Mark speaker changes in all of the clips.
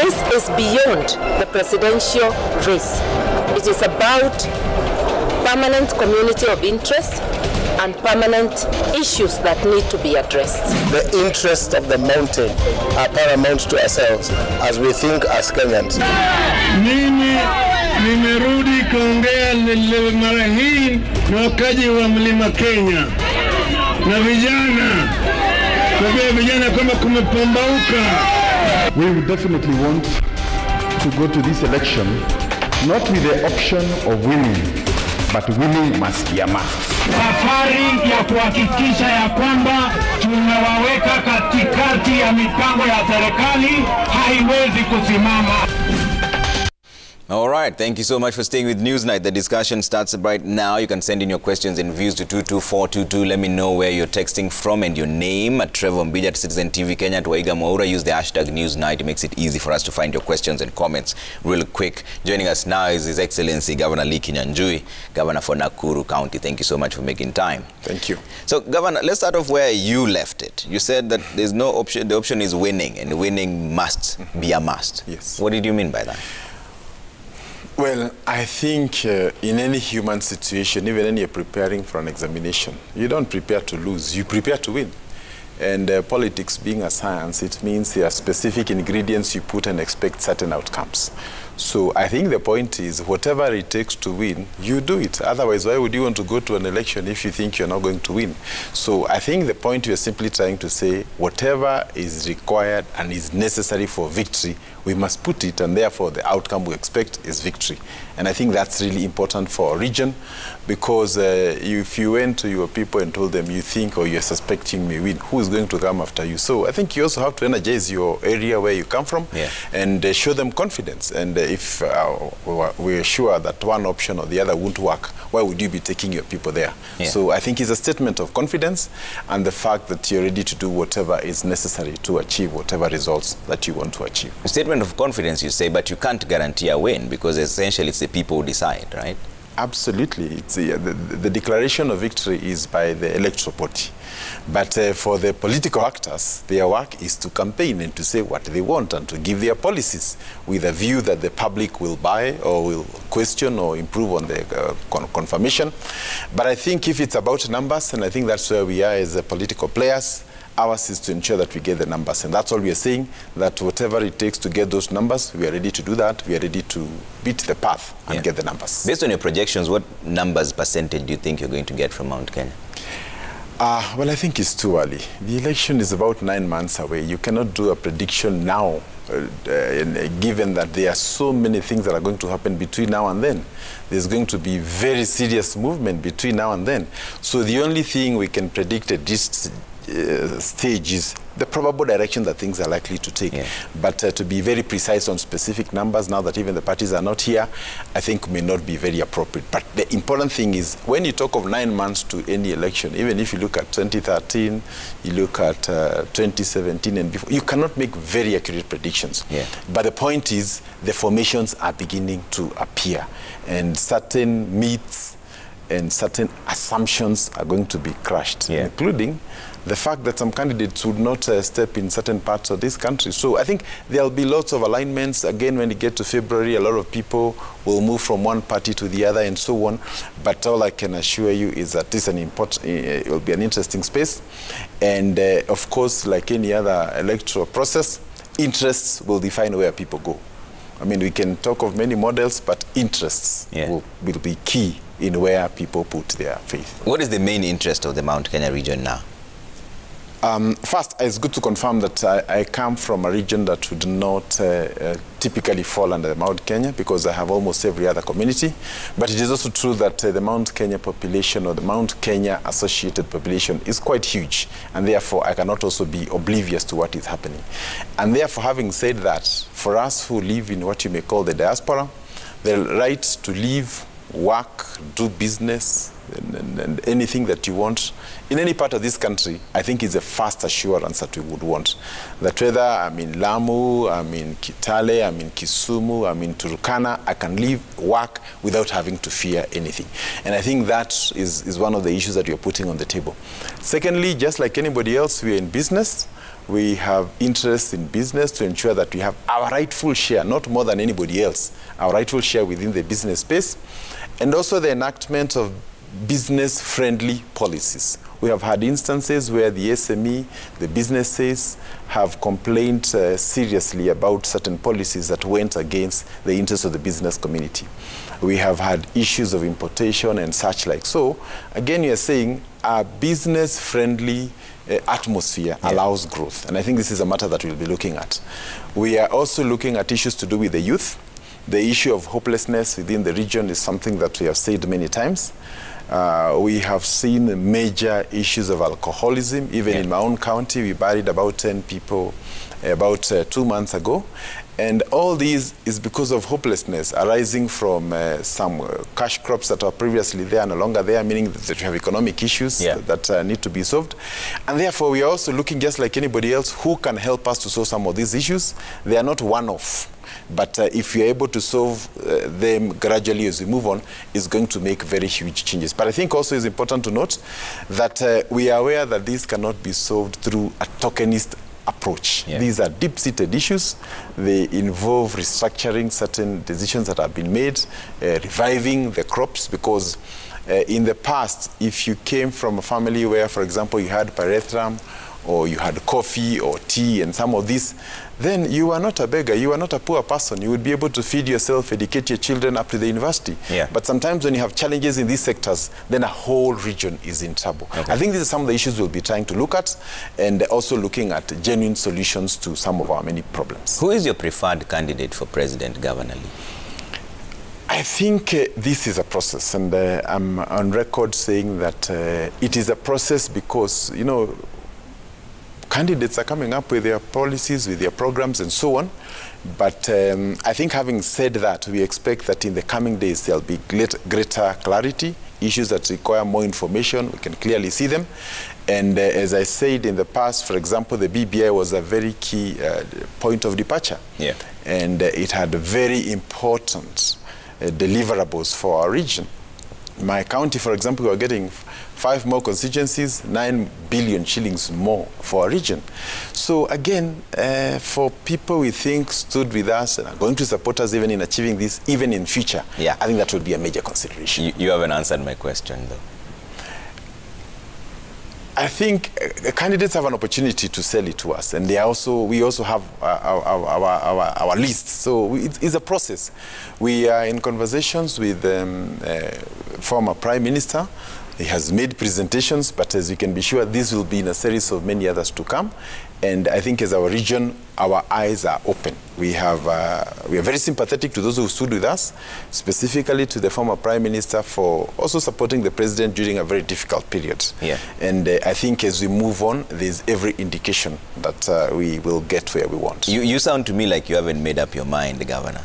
Speaker 1: this is beyond the presidential race. It is about permanent community of interest and permanent issues that need to be addressed.
Speaker 2: The interests of the mountain are paramount to ourselves as we think as Kenyans.
Speaker 3: Mimi nimerudi kuongea mara hii na wakaji wa Mlima Kenya na vijana kama kumepambauka.
Speaker 4: We would definitely want to go to this election not with the option of winning, but winning must be a must.
Speaker 3: Safari ya kuhakikisha ya kwamba tunawaweka katikati ya mipango ya serikali haiwezi kusimama.
Speaker 5: All right, thank you so much for staying with Newsnight. The discussion starts right now. You can send in your questions and views to 22422. Let me know where you're texting from and your name. At Trevor Mbija, at Citizen TV Kenya, at Waiga Mwaura. Use the hashtag Newsnight. It makes it easy for us to find your questions and comments real quick. Joining us now is His Excellency Governor Kinyanjui, Governor for Nakuru County. Thank you so much for making time.
Speaker 2: Thank you.
Speaker 5: So, Governor, let's start off where you left it. You said that there's no option. The option is winning, and winning must be a must.
Speaker 2: Yes.
Speaker 5: What did you mean by that?
Speaker 6: Well, I think in any human situation, even when you're preparing for an examination, you don't prepare to lose, you prepare to win. And politics being a science, it means there are specific ingredients you put and expect certain outcomes. So I think the point is, whatever it takes to win, you do it. Otherwise, why would you want to go to an election if you think you're not going to win? So I think the point we are simply trying to say, whatever is required and is necessary for victory, we must put it, and therefore the outcome we expect is victory. And I think that's really important for our region, because if you went to your people and told them you think or you're suspecting may win, who is going to come after you? So I think you also have to energize your area where you come from, and show them confidence. And if we're sure that one option or the other won't work, why would you be taking your people there? So I think it's a statement of confidence and the fact that you're ready to do whatever is necessary to achieve whatever results that you want to achieve.
Speaker 5: A statement of confidence, you say, but you can't guarantee a win, because essentially it's the people who decide, right?
Speaker 6: Absolutely. It's the declaration of victory is by the electoral body. But for the political actors, their work is to campaign and to say what they want and to give their policies with a view that the public will buy or will question or improve on the confirmation. But I think if it's about numbers, and I think that's where we are as political players, ours is to ensure that we get the numbers. And that's all we are saying, that whatever it takes to get those numbers, we are ready to do that. We are ready to beat the path and get the numbers.
Speaker 5: Based on your projections, what numbers, percentage do you think you're going to get from Mount Kenya?
Speaker 6: Well, I think it's too early. The election is about 9 months away. You cannot do a prediction now, given that there are so many things that are going to happen between now and then. There's going to be very serious movement between now and then. So the only thing we can predict at this stage is the probable direction that things are likely to take. But to be very precise on specific numbers, now that even the parties are not here, I think may not be very appropriate. But the important thing is, when you talk of 9 months to any election, even if you look at 2013, you look at 2017 and before, you cannot make very accurate predictions. But the point is, the formations are beginning to appear, and certain myths and certain assumptions are going to be crushed, including the fact that some candidates would not step in certain parts of this country. So I think there'll be lots of alignments. Again, when you get to February, a lot of people will move from one party to the other and so on. But all I can assure you is that this is an important, it will be an interesting space. And of course, like any other electoral process, interests will define where people go. I mean, we can talk of many models, but interests will be key in where people put their faith.
Speaker 5: What is the main interest of the Mount Kenya region now?
Speaker 6: First, it's good to confirm that I come from a region that would not typically fall under the Mount Kenya, because I have almost every other community. But it is also true that the Mount Kenya population, or the Mount Kenya associated population, is quite huge. And therefore, I cannot also be oblivious to what is happening. And therefore, having said that, for us who live in what you may call the diaspora, the right to live, work, do business, and anything that you want in any part of this country, I think is the first assurance that we would want. That whether I'm in Lamu, I'm in Kitale, I'm in Kisumu, I'm in Turkana, I can live, work without having to fear anything. And I think that is one of the issues that you're putting on the table. Secondly, just like anybody else, we are in business. We have interest in business to ensure that we have our rightful share, not more than anybody else, our rightful share within the business space, and also the enactment of business-friendly policies. We have had instances where the SME, the businesses, have complained seriously about certain policies that went against the interests of the business community. We have had issues of importation and such like. So, again, you're saying a business-friendly atmosphere allows growth. And I think this is a matter that we'll be looking at. We are also looking at issues to do with the youth. The issue of hopelessness within the region is something that we have said many times. We have seen major issues of alcoholism. Even in my own county, we buried about 10 people about 2 months ago. And all these is because of hopelessness arising from some cash crops that were previously there no longer there, meaning that we have economic issues that need to be solved. And therefore, we are also looking, just like anybody else, who can help us to solve some of these issues. They are not one-off. But if you're able to solve them gradually as we move on, it's going to make very huge changes. But I think also it's important to note that we are aware that this cannot be solved through a tokenist approach. These are deep-seated issues. They involve restructuring certain decisions that have been made, reviving the crops, because in the past, if you came from a family where, for example, you had pyrethrum, or you had coffee or tea and some of this, then you are not a beggar, you are not a poor person. You would be able to feed yourself, educate your children up to the university. But sometimes when you have challenges in these sectors, then a whole region is in trouble. I think these are some of the issues we'll be trying to look at, and also looking at genuine solutions to some of our many problems.
Speaker 5: Who is your preferred candidate for president governally?
Speaker 6: I think this is a process, and I'm on record saying that it is a process because, you know, candidates are coming up with their policies, with their programs, and so on. But I think having said that, we expect that in the coming days there'll be greater clarity, issues that require more information, we can clearly see them. And as I said in the past, for example, the BBI was a very key point of departure. And it had very important deliverables for our region. My county, for example, we are getting 5 more constituencies, 9 billion shillings more for our region. So again, for people we think stood with us and are going to support us even in achieving this, even in future, I think that would be a major consideration.
Speaker 5: You haven't answered my question, though.
Speaker 6: I think candidates have an opportunity to sell it to us, and we also have our list. So it's a process. We are in conversations with former Prime Minister. He has made presentations, but as you can be sure, this will be in a series of many others to come. And I think as our region, our eyes are open. We are very sympathetic to those who stood with us, specifically to the former Prime Minister for also supporting the President during a very difficult period. And I think as we move on, there's every indication that we will get where we want.
Speaker 5: You sound to me like you haven't made up your mind, Governor.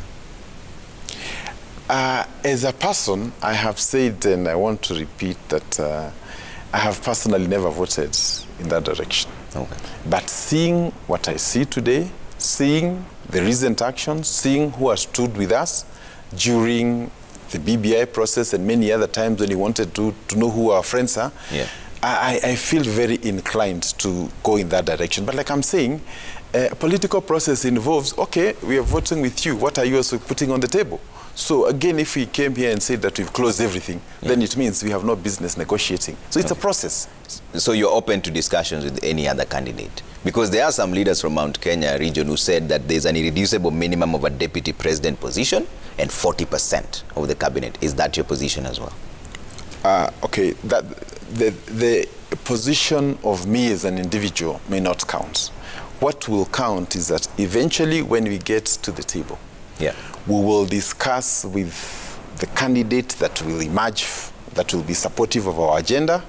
Speaker 6: As a person, I have said, and I want to repeat, that I have personally never voted in that direction. But seeing what I see today, seeing the recent actions, seeing who has stood with us during the BBI process and many other times when he wanted to know who our friends are, I feel very inclined to go in that direction. But like I'm saying, a political process involves, okay, we are voting with you. What are you also putting on the table? So again, if we came here and said that we've closed everything, then it means we have no business negotiating. So it's a process.
Speaker 5: So you're open to discussions with any other candidate? Because there are some leaders from Mount Kenya region who said that there's an irreducible minimum of a deputy president position and 40% of the cabinet. Is that your position as well?
Speaker 6: Okay, the position of me as an individual may not count. What will count is that eventually when we get to the table, we will discuss with the candidate that will emerge, that will be supportive of our agenda.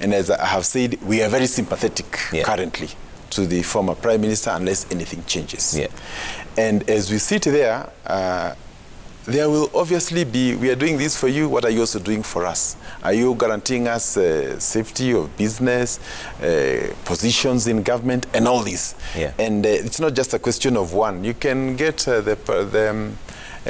Speaker 6: And as I have said, we are very sympathetic currently to the former Prime Minister unless anything changes. And as we sit there, there will obviously be, we are doing this for you, what are you also doing for us? Are you guaranteeing us safety of business, positions in government, and all this? And it's not just a question of one. You can get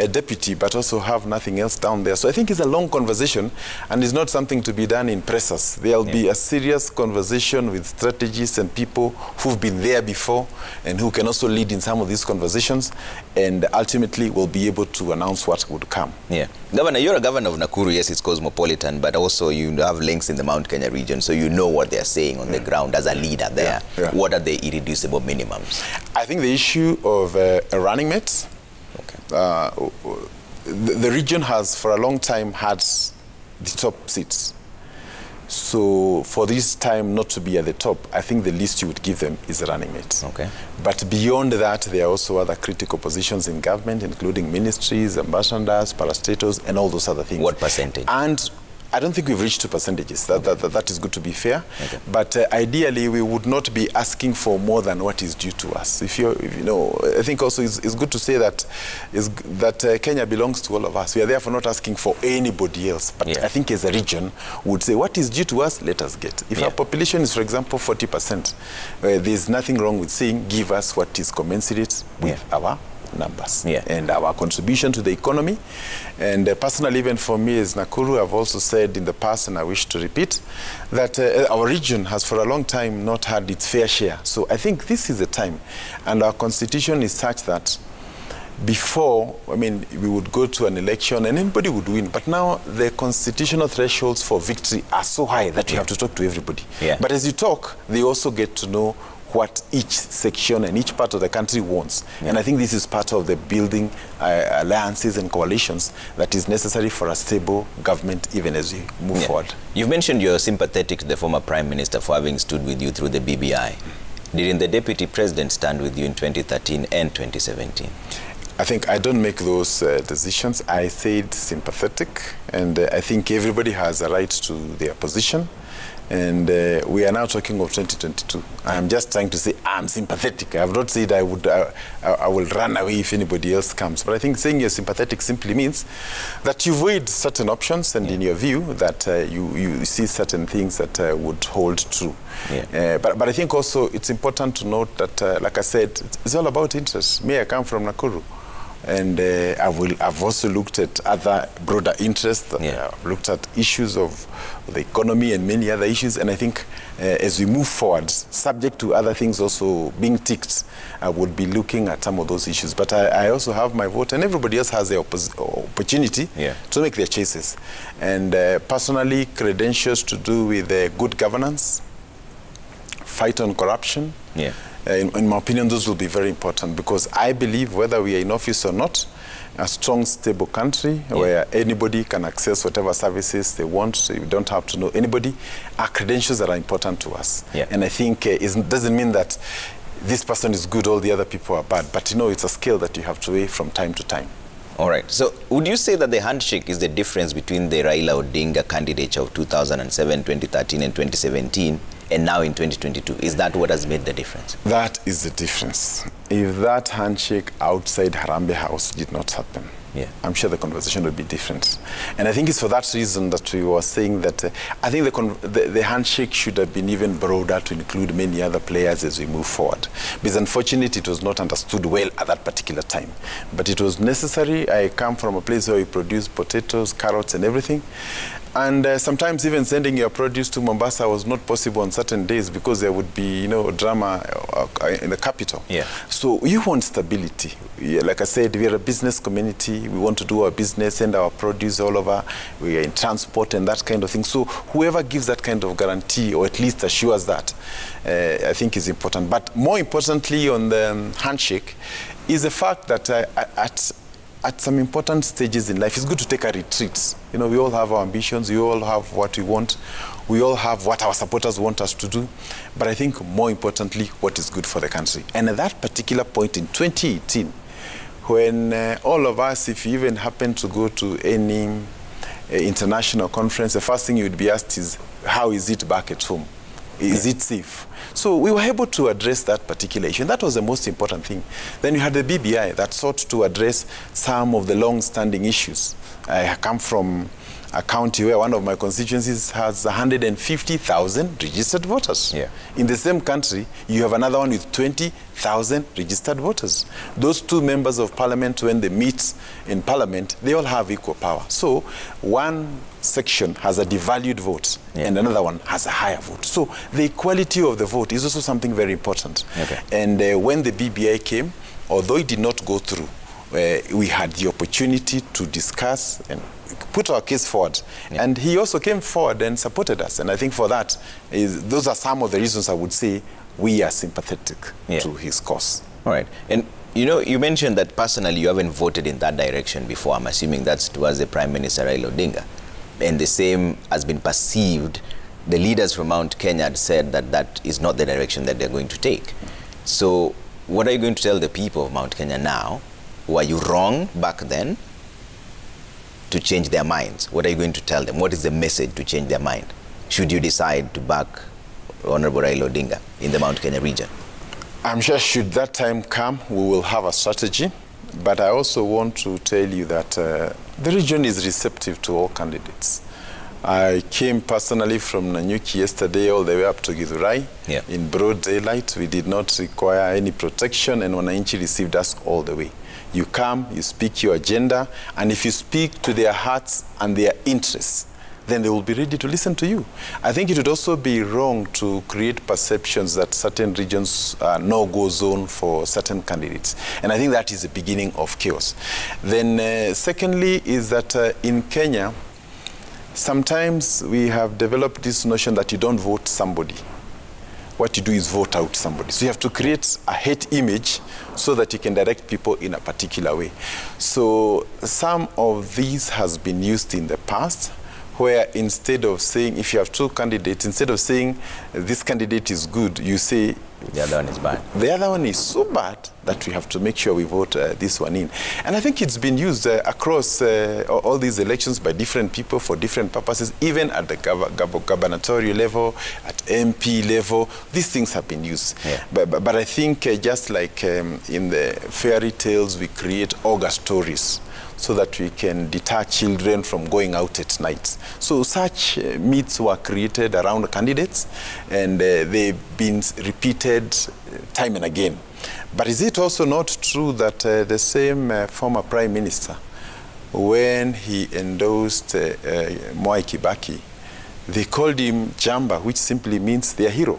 Speaker 6: deputy, but also have nothing else down there. So I think it's a long conversation, and it's not something to be done in presses. There'll be a serious conversation with strategists and people who've been there before and who can also lead in some of these conversations, and ultimately will be able to announce what would come.
Speaker 5: Yeah. Governor, you're a governor of Nakuru. Yes, it's cosmopolitan, but also you have links in the Mount Kenya region, so you know what they're saying on the ground as a leader there. What are the irreducible minimums?
Speaker 6: I think the issue of running mates. The region has for a long time had the top seats. So for this time not to be at the top, I think the least you would give them is a running mate.
Speaker 5: Okay.
Speaker 6: But beyond that, there are also other critical positions in government, including ministries, ambassadors, parastatals, and all those other things.
Speaker 5: What percentage?
Speaker 6: And I don't think we've reached to percentages. That is good to be fair. Okay. But ideally, we would not be asking for more than what is due to us. If you know, I think also it's good to say that Kenya belongs to all of us. We are therefore not asking for anybody else. But I think as a region, we would say what is due to us, let us get. If our population is, for example, 40%, there's nothing wrong with saying give us what is commensurate with our numbers and our contribution to the economy. And personally, even for me as Nakuru, I've also said in the past, and I wish to repeat, that our region has for a long time not had its fair share. So I think this is the time. And our constitution is such that before, I mean, we would go to an election and anybody would win. But now the constitutional thresholds for victory are so high that you have to talk to everybody. But as you talk, they also get to know what each section and each part of the country wants. And I think this is part of the building alliances and coalitions that is necessary for a stable government even as we move forward.
Speaker 5: You've mentioned you're sympathetic to the former Prime Minister for having stood with you through the BBI. Didn't the Deputy President stand with you in 2013 and 2017?
Speaker 6: I think I don't make those decisions. I said sympathetic, and I think everybody has a right to their position. And we are now talking of 2022. I'm just trying to say I'm sympathetic. I have not said I will run away if anybody else comes. But I think saying you're sympathetic simply means that you've weighed certain options, and in your view that you see certain things that would hold true. But I think also it's important to note that, like I said, it's all about interest. Me, I come from Nakuru. And I've also looked at other broader interests. I've looked at issues of the economy and many other issues. And I think as we move forward, subject to other things also being ticked, I would be looking at some of those issues. But I also have my vote, and everybody else has the opportunity to make their choices. And personally, credentials to do with good governance, fight on corruption. In my opinion, those will be very important, because I believe whether we are in office or not, a strong, stable country where anybody can access whatever services they want, you don't have to know anybody, our credentials are important to us. And I think it doesn't mean that this person is good, all the other people are bad, but you know, it's a skill that you have to weigh from time to time.
Speaker 5: All right. So would you say that the handshake is the difference between the Raila Odinga candidature of 2007, 2013, and 2017, and now in 2022? Is that what has made the difference?
Speaker 6: That is the difference. If that handshake outside Harambee House did not happen, I'm sure the conversation would be different. And I think it's for that reason that we were saying that I think the handshake should have been even broader to include many other players as we move forward. Because unfortunately, it was not understood well at that particular time. But it was necessary. I come from a place where we produce potatoes, carrots, and everything. And sometimes even sending your produce to Mombasa was not possible on certain days because there would be, you know, drama in the capital. So you want stability. Like I said, we are a business community. We want to do our business, send our produce all over. We are in transport and that kind of thing. So whoever gives that kind of guarantee, or at least assures that, I think is important. But more importantly on the handshake is the fact that at some important stages in life, it's good to take a retreat. You know, we all have our ambitions, we all have what we want, we all have what our supporters want us to do, but I think more importantly, what is good for the country. And at that particular point in 2018, when all of us, if you even happen to go to any international conference, the first thing you would be asked is, how is it back at home? Is it safe? So we were able to address that particular issue, and that was the most important thing. Then you had the BBI that sought to address some of the long-standing issues. I come from a county where one of my constituencies has 150,000 registered voters.
Speaker 5: Yeah.
Speaker 6: In the same country, you have another one with 20,000 registered voters. Those two members of parliament, when they meet in parliament, they all have equal power. So one section has a devalued vote, and another one has a higher vote. So the equality of the vote is also something very important.
Speaker 5: Okay.
Speaker 6: And when the BBI came, although it did not go through, we had the opportunity to discuss and put our case forward. And he also came forward and supported us. And I think for that, those are some of the reasons I would say we are sympathetic to his cause.
Speaker 5: All right. And you know, you mentioned that personally you haven't voted in that direction before. I'm assuming that's towards the Prime Minister Raila Odinga. And the same has been perceived. The leaders from Mount Kenya had said that that is not the direction that they're going to take. So what are you going to tell the people of Mount Kenya now? Were you wrong back then to change their minds? What are you going to tell them? What is the message to change their mind? Should you decide to back Honorable Raila Odinga in the Mount Kenya region?
Speaker 6: I'm sure should that time come, we will have a strategy. But I also want to tell you that the region is receptive to all candidates. I came personally from Nanyuki yesterday all the way up to Githurai in broad daylight. We did not require any protection, and Wananchi received us all the way. You come, you speak your agenda, and if you speak to their hearts and their interests, then they will be ready to listen to you. I think it would also be wrong to create perceptions that certain regions are no-go zone for certain candidates. And I think that is the beginning of chaos. Then secondly is that in Kenya, sometimes we have developed this notion that you don't vote somebody. What you do is vote out somebody. So you have to create a hate image so that you can direct people in a particular way. So some of these has been used in the past, where instead of saying, if you have two candidates, instead of saying this candidate is good, you say
Speaker 5: the other one is bad.
Speaker 6: The other one is so bad that we have to make sure we vote this one in. And I think it's been used across all these elections by different people for different purposes, even at the gubernatorial level, at MP level. These things have been used. But I think just like in the fairy tales, we create ogre stories so that we can deter children from going out at night. So such myths were created around candidates, and they've been repeated time and again. But is it also not true that the same former Prime Minister, when he endorsed Mwai Kibaki, they called him Jamba, which simply means their hero?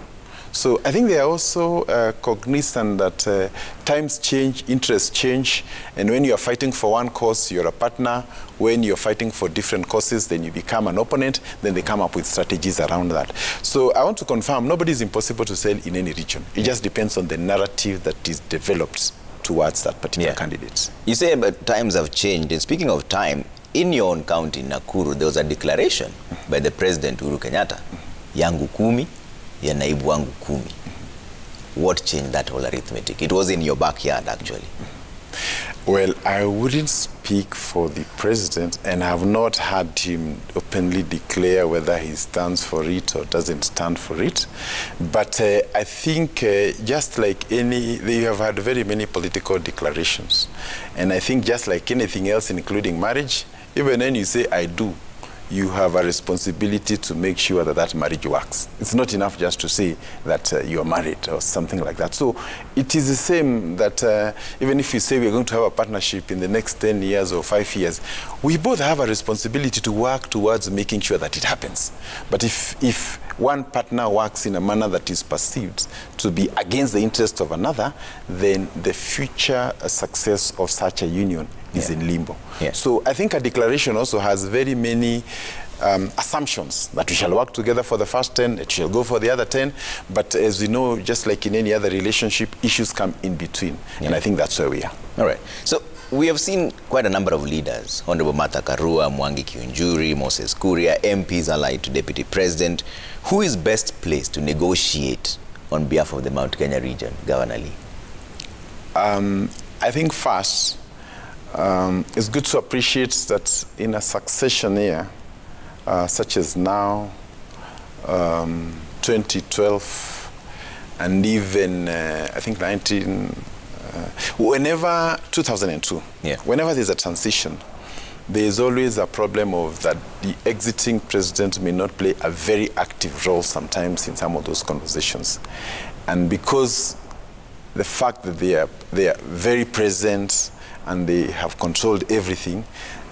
Speaker 6: So I think they are also cognizant that times change, interests change, and when you are fighting for one cause, you're a partner. When you're fighting for different causes, then you become an opponent, then they come up with strategies around that. So I want to confirm, nobody is impossible to sell in any region. It just depends on the narrative that is developed towards that particular candidate.
Speaker 5: You say but times have changed, and speaking of time, in your own county, Nakuru, there was a declaration by the President Uhuru Kenyatta, yangu kumi, ya naibu wangu kumi. What changed that whole arithmetic? It was in your backyard, actually.
Speaker 6: Well, I wouldn't speak for the president, and I have not had him openly declare whether he stands for it or doesn't stand for it. But I think just like they have had very many political declarations. And I think just like anything else, including marriage, even when you say, I do, you have a responsibility to make sure that that marriage works. It's not enough just to say that you are married or something like that. So it is the same that even if you say we're going to have a partnership in the next 10 years or 5 years, we both have a responsibility to work towards making sure that it happens. But if one partner works in a manner that is perceived to be against the interest of another, then the future success of such a union is in limbo. So I think a declaration also has very many assumptions that we shall work together for the first 10, it shall go for the other 10, but as we know, just like in any other relationship, issues come in between, and I think that's where we are.
Speaker 5: All right. So we have seen quite a number of leaders, Honorable Martha Karua, Mwangi Kinyanjui, Moses Kuria, MPs allied to Deputy President. Who is best placed to negotiate on behalf of the Mount Kenya region, Governor Lee?
Speaker 6: I think first, it's good to appreciate that in a succession year, such as now, 2012, and even, I think, 2002, whenever there's a transition, there is always a problem of that the exiting president may not play a very active role sometimes in some of those conversations. And because the fact that they are very present and they have controlled everything,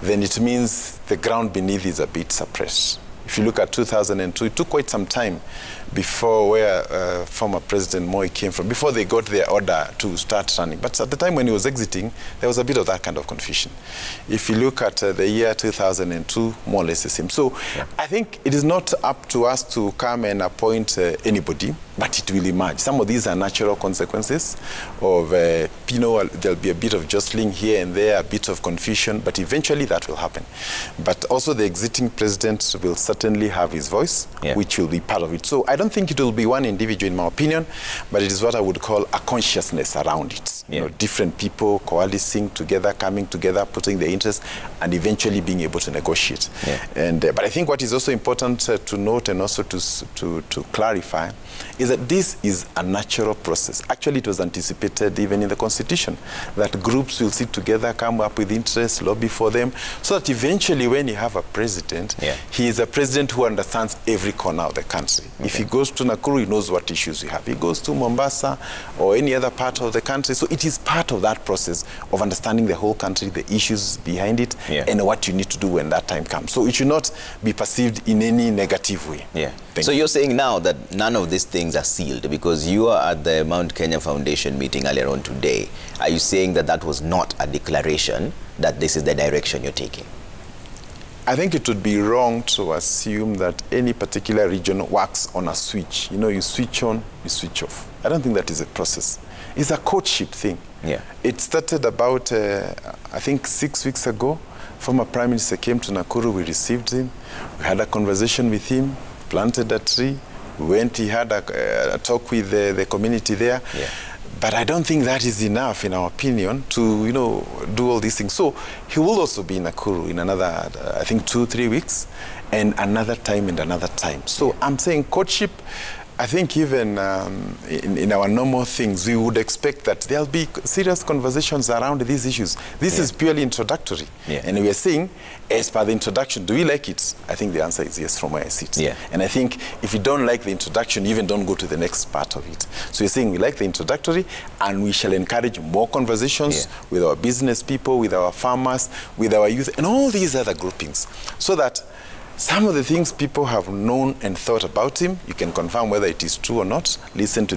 Speaker 6: then it means the ground beneath is a bit suppressed. If you look at 2002, it took quite some time before where former President Moi came from, before they got their order to start running. But at the time when he was exiting, there was a bit of that kind of confusion. If you look at the year 2002, more or less the same. So I think it is not up to us to come and appoint anybody, but it will emerge. Some of these are natural consequences of, there'll be a bit of jostling here and there, a bit of confusion, but eventually that will happen. But also the exiting president will certainly have his voice, which will be part of it. So I don't think it will be one individual, in my opinion, but it is what I would call a consciousness around it. You know, different people coalescing together, coming together, putting their interests, and eventually being able to negotiate. And but I think what is also important to note and also to clarify is that this is a natural process. Actually, it was anticipated even in the Constitution that groups will sit together, come up with interests, lobby for them, so that eventually when you have a president, he is a president who understands every corner of the country. If he goes to Nakuru, he knows what issues we have. He goes to Mombasa or any other part of the country. So it is part of that process of understanding the whole country, the issues behind it, and what you need to do when that time comes. So it should not be perceived in any negative way.
Speaker 5: So you're saying now that none of these things are sealed because you are at the Mount Kenya Foundation meeting earlier on today. Are you saying that that was not a declaration that this is the direction you're taking?
Speaker 6: I think it would be wrong to assume that any particular region works on a switch. You know, you switch on, you switch off. I don't think that is a process. It's a courtship thing. It started about, I think, 6 weeks ago. Former Prime Minister came to Nakuru, we received him, we had a conversation with him, planted a tree, we went, he had a talk with the community there. But I don't think that is enough, in our opinion, to, do all these things. So he will also be in Nakuru in another, I think, 2-3 weeks, and another time and another time. So I'm saying courtship, I think even in our normal things, we would expect that there'll be serious conversations around these issues. This is purely introductory. And we are saying, as per the introduction, do we like it? I think the answer is yes from where I sit. And I think if you don't like the introduction, you even don't go to the next part of it. So we're saying we like the introductory, and we shall encourage more conversations with our business people, with our farmers, with our youth, and all these other groupings, so that some of the things people have known and thought about him, you can confirm whether it is true or not, listen to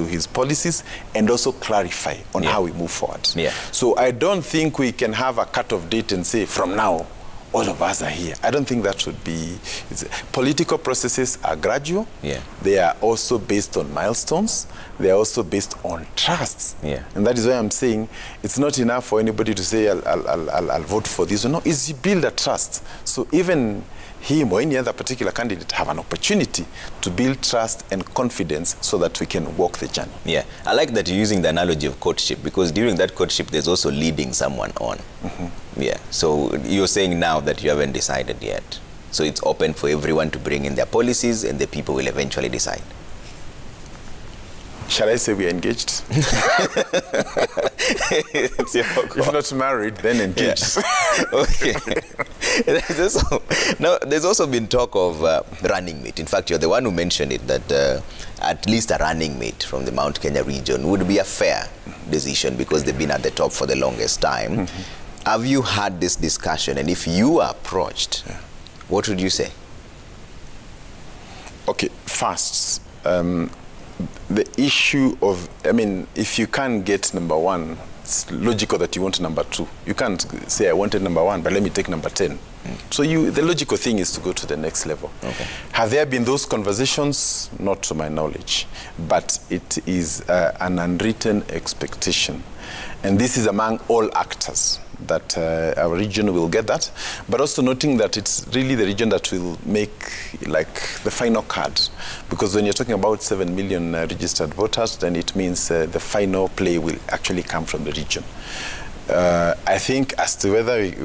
Speaker 6: his policies, and also clarify on how we move forward. So I don't think we can have a cut-off date and say, from now, all of us are here. I don't think that should be. Political processes are gradual. They are also based on milestones. They are also based on trusts. And that is why I'm saying it's not enough for anybody to say, I'll vote for this or no. It's you build a trust. So even him or any other particular candidate have an opportunity to build trust and confidence so that we can walk the journey.
Speaker 5: I like that you're using the analogy of courtship, because during that courtship, there's also leading someone on. So you're saying now that you haven't decided yet. So it's open for everyone to bring in their policies, and the people will eventually decide.
Speaker 6: Shall I say we are engaged?
Speaker 5: It's your call.
Speaker 6: If not married, then engaged.
Speaker 5: Okay. There's also been talk of running mate. In fact, you're the one who mentioned it, that at least a running mate from the Mount Kenya region would be a fair decision, because they've been at the top for the longest time. Have you had this discussion? And if you are approached, what would you say?
Speaker 6: Okay, first, the issue of, if you can't get number one, it's logical that you want number two. You can't say, I wanted number one, but let me take number 10. So the logical thing is to go to the next level. Have there been those conversations? Not to my knowledge, but it is an unwritten expectation. And this is among all actors, that our region will get that, but also noting that it's really the region that will make the final card, because when you're talking about 7 million registered voters, then it means the final play will actually come from the region. I think as to whether if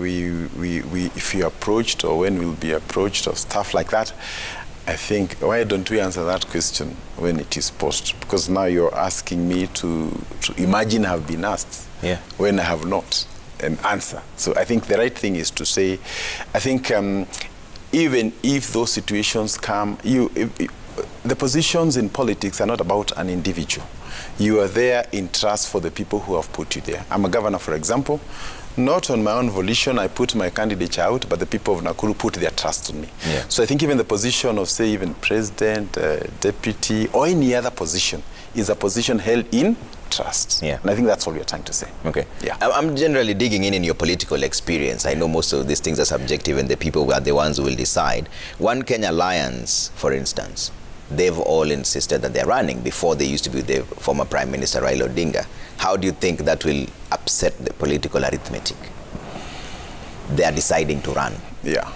Speaker 6: we are approached or when we'll be approached or stuff like that, I think, why don't we answer that question when it is posed? Because now you're asking me to imagine I've been asked when I have not. answer. So I think the right thing is to say, I think even if those situations come, the positions in politics are not about an individual. You are there in trust for the people who have put you there. I'm a governor, for example. Not on my own volition, I put my candidature out, but the people of Nakuru put their trust in me. Yeah. So I think even the position of, say, even president, deputy, or any other position is a position held in trust. Yeah. And I think that's all we're trying to say.
Speaker 5: Okay.
Speaker 6: Yeah.
Speaker 5: I'm generally digging in your political experience. I know most of these things are subjective and the people are the ones who will decide. One Kenya Alliance, for instance, they've all insisted that they're running. Before they used to be the former Prime Minister Raila Odinga. How do you think that will upset the political arithmetic? They are deciding to run.
Speaker 6: Yeah.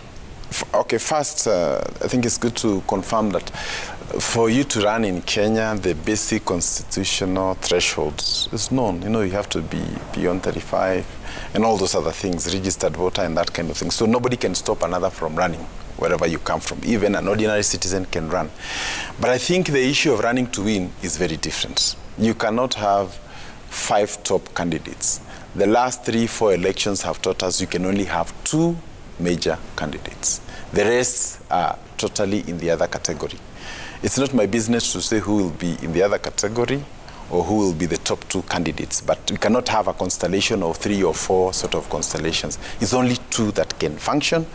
Speaker 6: Okay, first, I think it's good to confirm that for you to run in Kenya, the basic constitutional thresholds is known. You know, you have to be beyond 35 and all those other things, registered voter and that kind of thing. So nobody can stop another from running wherever you come from. Even an ordinary citizen can run. But I think the issue of running to win is very different. You cannot have 5 top candidates. The last 3-4 elections have taught us you can only have 2 major candidates. The rest are totally in the other category. It's not my business to say who will be in the other category or who will be the top 2 candidates, but we cannot have a constellation of 3 or 4 sort of constellations. It's only 2 that can function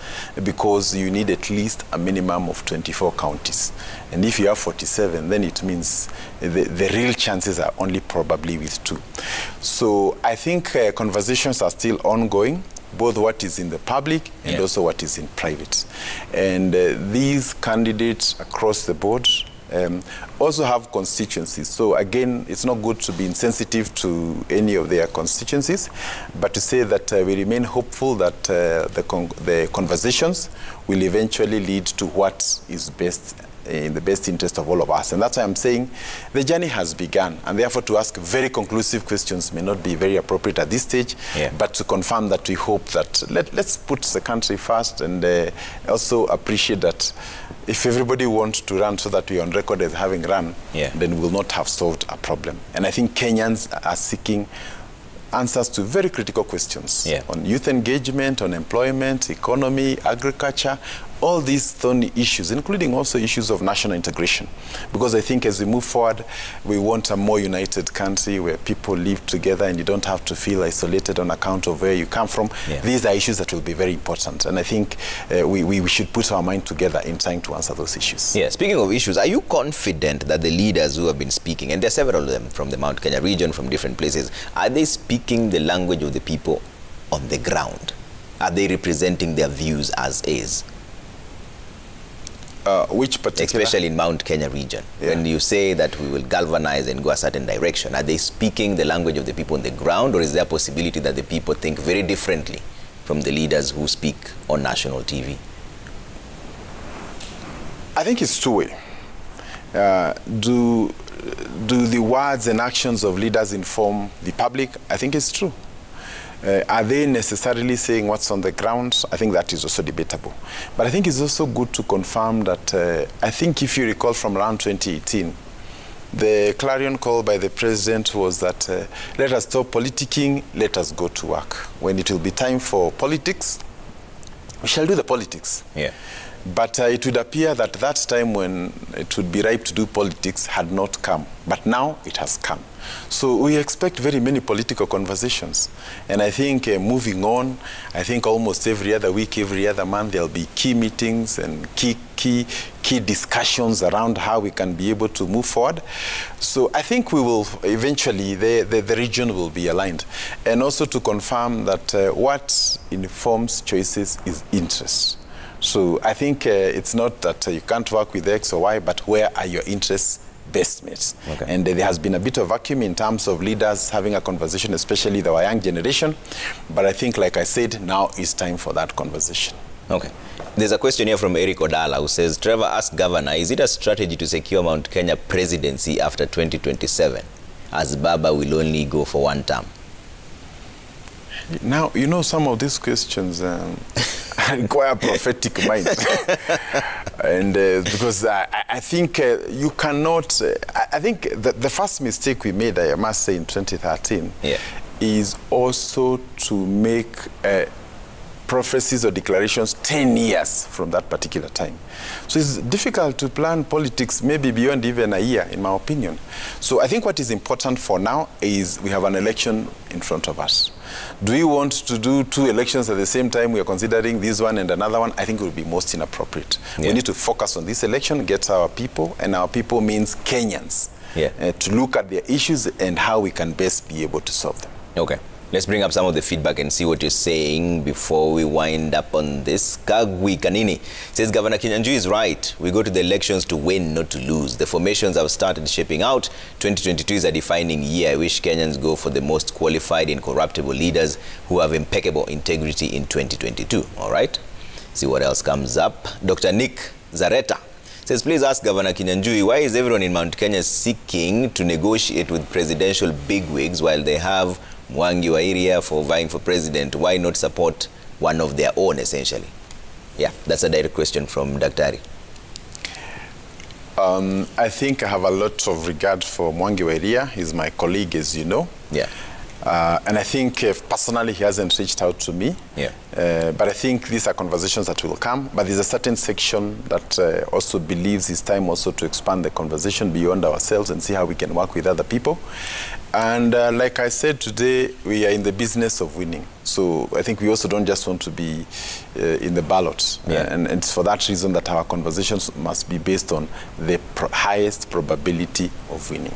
Speaker 6: because you need at least a minimum of 24 counties. And if you have 47, then it means the real chances are only probably with 2. So I think conversations are still ongoing, both what is in the public and also what is in private. And these candidates across the board also have constituencies. So again, it's not good to be insensitive to any of their constituencies, but to say that we remain hopeful that the conversations will eventually lead to what is best in the best interest of all of us. And that's why I'm saying the journey has begun, and therefore to ask very conclusive questions may not be very appropriate at this stage, but to confirm that we hope that let's put the country first, and also appreciate that if everybody wants to run so that we're on record as having run, then we'll not have solved a problem. And I think Kenyans are seeking answers to very critical questions on youth engagement, on employment, economy, agriculture, all these thorny issues, including also issues of national integration. Because I think as we move forward, we want a more united country where people live together and you don't have to feel isolated on account of where you come from. These are issues that will be very important. And I think we should put our mind together in trying to answer those issues.
Speaker 5: Yeah, speaking of issues, are you confident that the leaders who have been speaking, and there are several of them from the Mount Kenya region, from different places, are they speaking the language of the people on the ground? Are they representing their views as is?
Speaker 6: Which particular?
Speaker 5: Especially in Mount Kenya region. When you say that we will galvanize and go a certain direction, are they speaking the language of the people on the ground, or is there a possibility that the people think very differently from the leaders who speak on national TV?
Speaker 6: I think it's two-way. Do the words and actions of leaders inform the public? I think it's true. Are they necessarily saying what's on the ground? I think that is also debatable. But I think it's also good to confirm that I think if you recall from around 2018, the clarion call by the president was that let us stop politicking, let us go to work. When it will be time for politics, we shall do the politics. But it would appear that that time when it would be ripe to do politics had not come. But now it has come. So we expect very many political conversations. And I think moving on, I think almost every other week, every other month, there'll be key meetings and key discussions around how we can be able to move forward. So I think we will eventually, the region will be aligned. And also to confirm that what informs choices is interest. So I think it's not that you can't work with X or Y, but where are your interests best met? And there has been a bit of vacuum in terms of leaders having a conversation, especially the young generation. But I think, like I said, now is time for that conversation.
Speaker 5: Okay. There's a question here from Eric Odala who says, Trevor asked Governor, is it a strategy to secure Mount Kenya presidency after 2027, as Baba will only go for 1 term?
Speaker 6: Now, you know, some of these questions require a prophetic mind. And because I think you cannot, I think the first mistake we made, I must say, in 2013, is also to make prophecies or declarations 10 years from that particular time. So it's difficult to plan politics maybe beyond even a year, in my opinion. So I think what is important for now is we have an election in front of us. Do we want to do 2 elections at the same time? We are considering this one and another one. I think it would be most inappropriate. Yeah. We need to focus on this election, get our people, and our people means Kenyans, to look at their issues and how we can best be able to solve them.
Speaker 5: Okay. Let's bring up some of the feedback and see what you're saying before we wind up on this. Kagwi Kanini says, Governor Kinyanjui is right. We go to the elections to win, not to lose. The formations have started shaping out. 2022 is a defining year. I wish Kenyans go for the most qualified, incorruptible leaders who have impeccable integrity in 2022. All right? See what else comes up. Dr. Nick Zareta says, please ask Governor Kinyanjui, why is everyone in Mount Kenya seeking to negotiate with presidential bigwigs while they have Mwangi wa area for vying for president? Why not support one of their own, essentially? Yeah, that's a direct question from Daktari.
Speaker 6: I think I have a lot of regard for Mwangi wa area. He's my colleague, as you know.
Speaker 5: Yeah.
Speaker 6: And I think personally he hasn't reached out to me.
Speaker 5: Yeah.
Speaker 6: But I think these are conversations that will come. But there's a certain section that also believes it's time also to expand the conversation beyond ourselves and see how we can work with other people. And like I said today, we are in the business of winning. So I think we also don't just want to be in the ballot.
Speaker 5: Yeah.
Speaker 6: And it's for that reason that our conversations must be based on the highest probability of winning.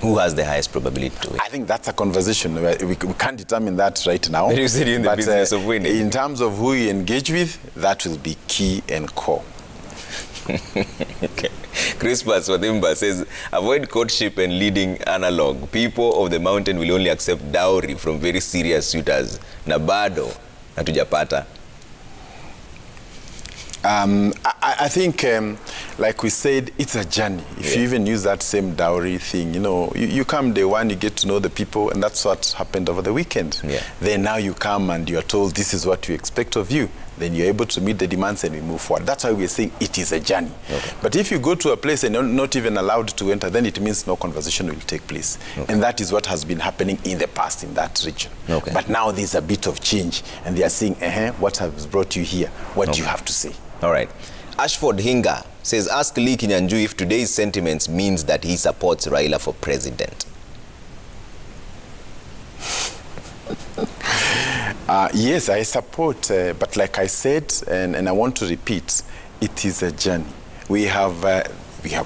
Speaker 5: Who has the highest probability to win?
Speaker 6: I think that's a conversation. We can't determine that right now.
Speaker 5: But you said you're in the business of winning.
Speaker 6: In terms of who we engage with, that will be key and core.
Speaker 5: Okay. Crispus Wadimba says, avoid courtship and leading analog. People of the mountain will only accept dowry from very serious suitors. Na bado, hatujapata.
Speaker 6: I think, like we said, it's a journey. If you even use that same dowry thing, you know, you come day one, you get to know the people, and that's what happened over the weekend.
Speaker 5: Yeah.
Speaker 6: Then now you come and you're told this is what we expect of you. Then you're able to meet the demands and we move forward. That's why we're saying it is a journey. Okay. But if you go to a place and you're not even allowed to enter, then it means no conversation will take place. Okay. And that is what has been happening in the past in that region.
Speaker 5: Okay.
Speaker 6: But now there's a bit of change, and they are saying, what has brought you here? What do you have to say?
Speaker 5: All right. Ashford Hinga says, ask Lee Kinyanjui if today's sentiments means that he supports Raila for president.
Speaker 6: Yes, I support, but like I said, and I want to repeat, it is a journey. We have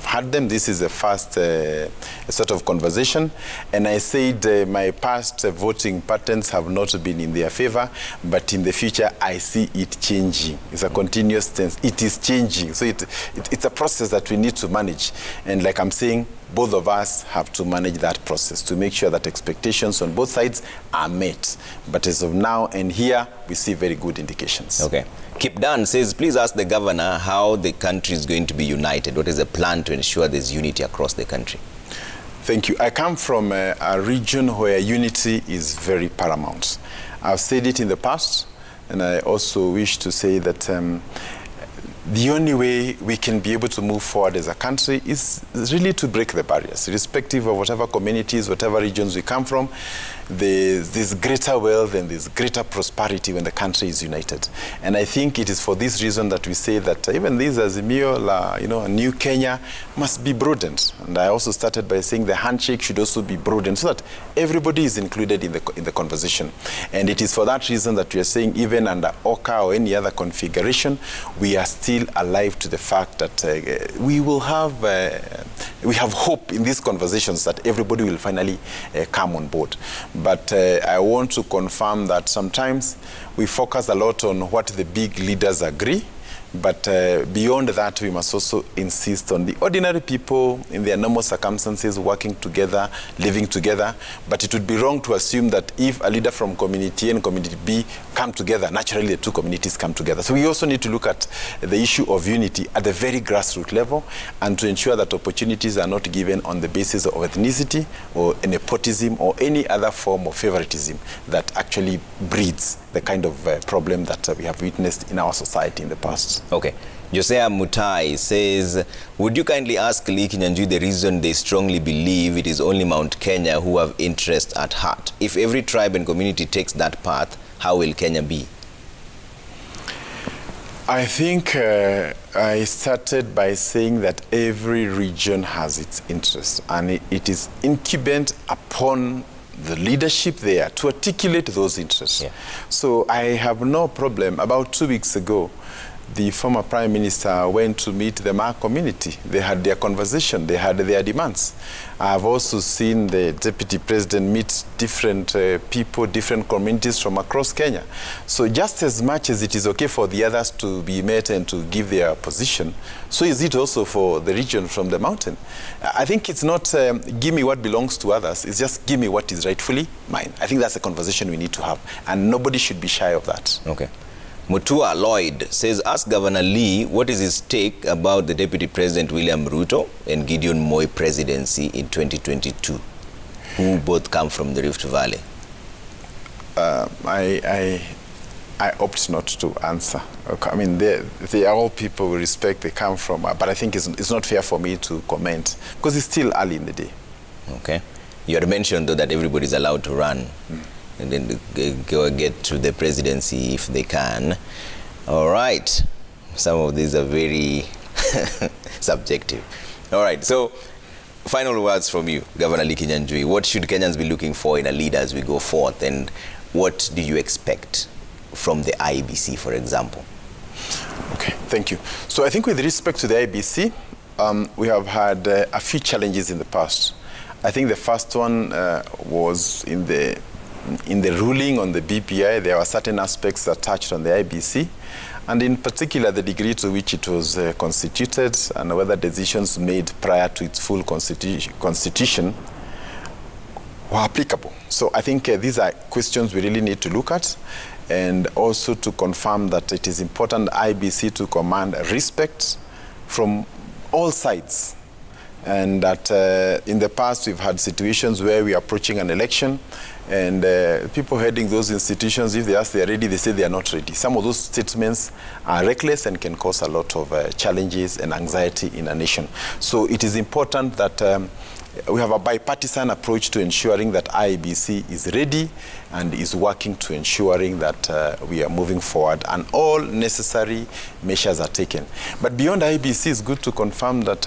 Speaker 6: had them. This is the first sort of conversation. And I said my past voting patterns have not been in their favor, but in the future, I see it changing. It's a continuous tense. It is changing. So it's a process that we need to manage. And like I'm saying, both of us have to manage that process to make sure that expectations on both sides are met. But as of now and here, we see very good indications.
Speaker 5: Okay. Kip Dan says, please ask the governor how the country is going to be united. What is the plan to ensure there's unity across the country?
Speaker 6: Thank you. I come from a region where unity is very paramount. I've said it in the past, and I also wish to say that the only way we can be able to move forward as a country is really to break the barriers, irrespective of whatever communities, whatever regions we come from. There's greater wealth and there's greater prosperity when the country is united. And I think it is for this reason that we say that even this Azimio, a new Kenya must be broadened. And I also started by saying the handshake should also be broadened so that everybody is included in the conversation. And it is for that reason that we are saying even under OCA or any other configuration, we are still alive to the fact that we have hope in these conversations that everybody will finally come on board. But I want to confirm that sometimes we focus a lot on what the big leaders agree. But beyond that, we must also insist on the ordinary people in their normal circumstances working together, living together. But it would be wrong to assume that if a leader from community A and community B come together, naturally the two communities come together. So we also need to look at the issue of unity at the very grassroots level and to ensure that opportunities are not given on the basis of ethnicity or nepotism or any other form of favoritism that actually breeds the kind of problem that we have witnessed in our society in the past. Yes.
Speaker 5: Okay. Josiah Mutai says, would you kindly ask Lee Kinyanjui the reason they strongly believe it is only Mount Kenya who have interest at heart? If every tribe and community takes that path, how will Kenya be?
Speaker 6: I think I started by saying that every region has its interests, and it is incumbent upon the leadership there to articulate those interests.
Speaker 5: Yeah.
Speaker 6: So I have no problem. About 2 weeks ago, the former Prime Minister went to meet the Ma community. They had their conversation, they had their demands. I've also seen the Deputy President meet different people, different communities from across Kenya. So just as much as it is okay for the others to be met and to give their position, so is it also for the region from the mountain. I think it's not give me what belongs to others, it's just give me what is rightfully mine. I think that's a conversation we need to have, and nobody should be shy of that.
Speaker 5: Okay. Mutua Lloyd says, ask Governor Lee what is his take about the Deputy President William Ruto and Gideon Moi presidency in 2022, who both come from the Rift Valley.
Speaker 6: I opt not to answer. I mean, they are all people we respect, they come from, but I think it's not fair for me to comment, because it's still early in the day.
Speaker 5: Okay. You had mentioned, though, that everybody's allowed to run. And then go get to the presidency if they can. All right. Some of these are very subjective. All right. So, final words from you, Governor Lee Kinyanjui. What should Kenyans be looking for in a leader as we go forth? And what do you expect from the IEBC, for example?
Speaker 6: Okay, thank you. So I think with respect to the IEBC, we have had a few challenges in the past. I think the first one was in the ruling on the BPI. There were certain aspects that touched on the IEBC, and in particular the degree to which it was constituted and whether decisions made prior to its full constitution were applicable. So I think these are questions we really need to look at, and also to confirm that it is important IEBC to command respect from all sides. And that in the past we've had situations where we are approaching an election, and people heading those institutions, if they ask they are ready, they say they are not ready. Some of those statements are reckless and can cause a lot of challenges and anxiety in a nation. So it is important that we have a bipartisan approach to ensuring that IEBC is ready and is working to ensuring that we are moving forward and all necessary measures are taken. But beyond IEBC, it's good to confirm that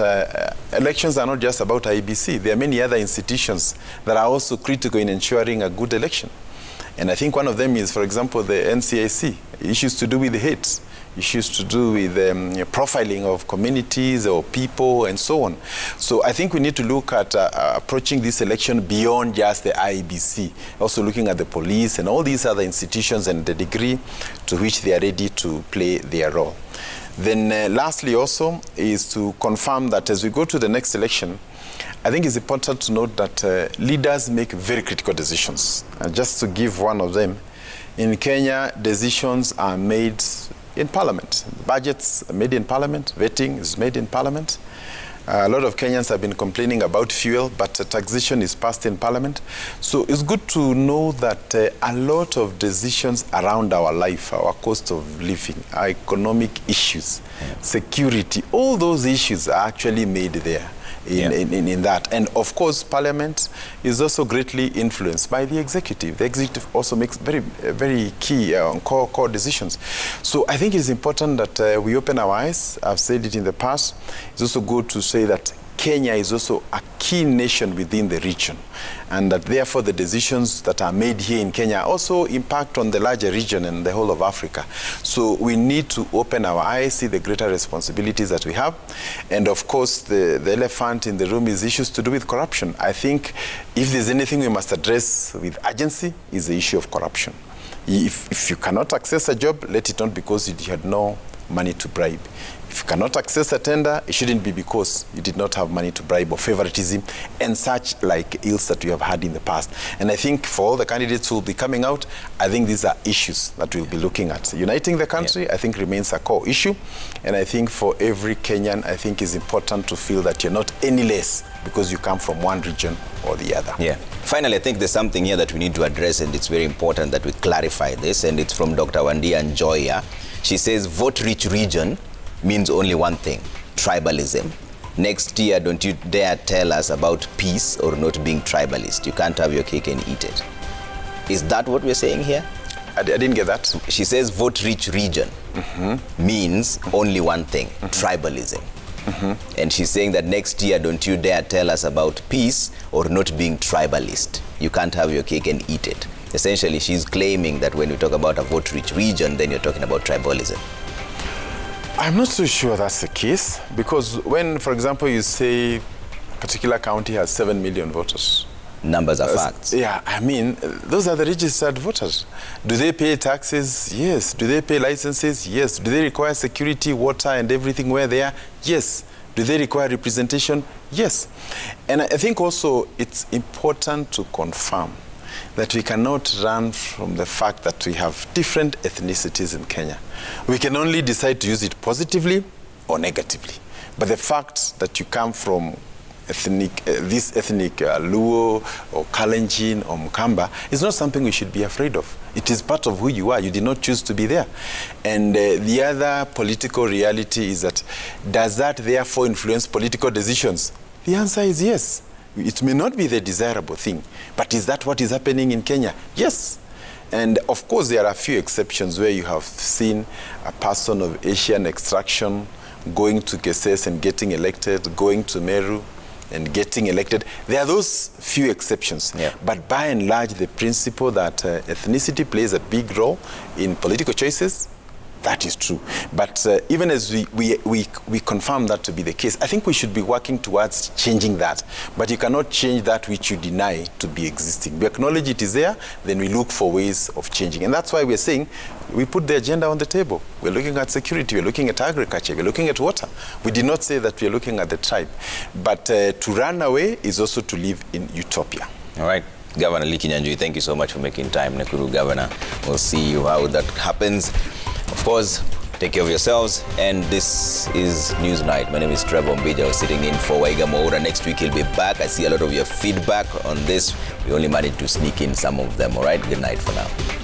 Speaker 6: elections are not just about IEBC. There are many other institutions that are also critical in ensuring a good election. And I think one of them is, for example, the NCIC, issues to do with hate, issues to do with profiling of communities or people and so on. So I think we need to look at approaching this election beyond just the IEBC, also looking at the police and all these other institutions and the degree to which they are ready to play their role. Then lastly also is to confirm that as we go to the next election, I think it's important to note that leaders make very critical decisions. And just to give one of them, in Kenya, decisions are made in Parliament. Budgets are made in Parliament. Vetting is made in Parliament. A lot of Kenyans have been complaining about fuel, but taxation is passed in Parliament. So it's good to know that a lot of decisions around our life, our cost of living, our economic issues, security, all those issues are actually made there. In that. And of course, Parliament is also greatly influenced by the executive. The executive also makes very key core decisions. So I think it's important that we open our eyes. I've said it in the past. It's also good to say that Kenya is also a key nation within the region, and that therefore the decisions that are made here in Kenya also impact on the larger region and the whole of Africa. So we need to open our eyes, see the greater responsibilities that we have. And of course, the elephant in the room is issues to do with corruption. I think if there's anything we must address with urgency, is the issue of corruption. If you cannot access a job, let it not because you had no money to bribe. If you cannot access a tender, it shouldn't be because you did not have money to bribe or favoritism and such like ills that we have had in the past. And I think for all the candidates who will be coming out, I think these are issues that we'll be looking at. Uniting the country, I think, remains a core issue. And I think for every Kenyan, I think it's important to feel that you're not any less because you come from one region or the other.
Speaker 5: Yeah. Finally, I think there's something here that we need to address, and it's very important that we clarify this, and it's from Dr. Wandia Njoya. She says vote-rich region means only one thing, tribalism. Next year, don't you dare tell us about peace or not being tribalist. You can't have your cake and eat it. Is that what we're saying here?
Speaker 6: I didn't get that.
Speaker 5: She says vote-rich region means only one thing, tribalism. And she's saying that next year, don't you dare tell us about peace or not being tribalist. You can't have your cake and eat it. Essentially, she's claiming that when you talk about a vote-rich region, then you're talking about tribalism.
Speaker 6: I'm not so sure that's the case, because when, for example, you say a particular county has 7 million voters.
Speaker 5: Numbers are facts.
Speaker 6: Yeah, I mean, those are the registered voters. Do they pay taxes? Yes. Do they pay licenses? Yes. Do they require security, water, and everything where they are? Yes. Do they require representation? Yes. And I think also it's important to confirm that we cannot run from the fact that we have different ethnicities in Kenya. We can only decide to use it positively or negatively. But the fact that you come from this ethnic Luo or Kalenjin or Mkamba is not something we should be afraid of. It is part of who you are. You did not choose to be there. And the other political reality is that, does that therefore influence political decisions? The answer is yes. It may not be the desirable thing, but is that what is happening in Kenya? Yes. And of course, there are a few exceptions where you have seen a person of Asian extraction going to Keses and getting elected, going to Meru and getting elected. There are those few exceptions. Yeah. But by and large, the principle that ethnicity plays a big role in political choices, that is true. But even as we confirm that to be the case, I think we should be working towards changing that. But you cannot change that which you deny to be existing. We acknowledge it is there, then we look for ways of changing. And that's why we're saying we put the agenda on the table. We're looking at security, we're looking at agriculture, we're looking at water. We did not say that we're looking at the tribe. But to run away is also to live in utopia. All right.
Speaker 5: Governor Kinyanjui, thank you so much for making time. Nakuru Governor, we'll see you how that happens. Of course, take care of yourselves. And this is Newsnight. My name is Trevor Mbija. I was sitting in for Waiga Moura. Next week he'll be back. I see a lot of your feedback on this. We only managed to sneak in some of them. All right, good night for now.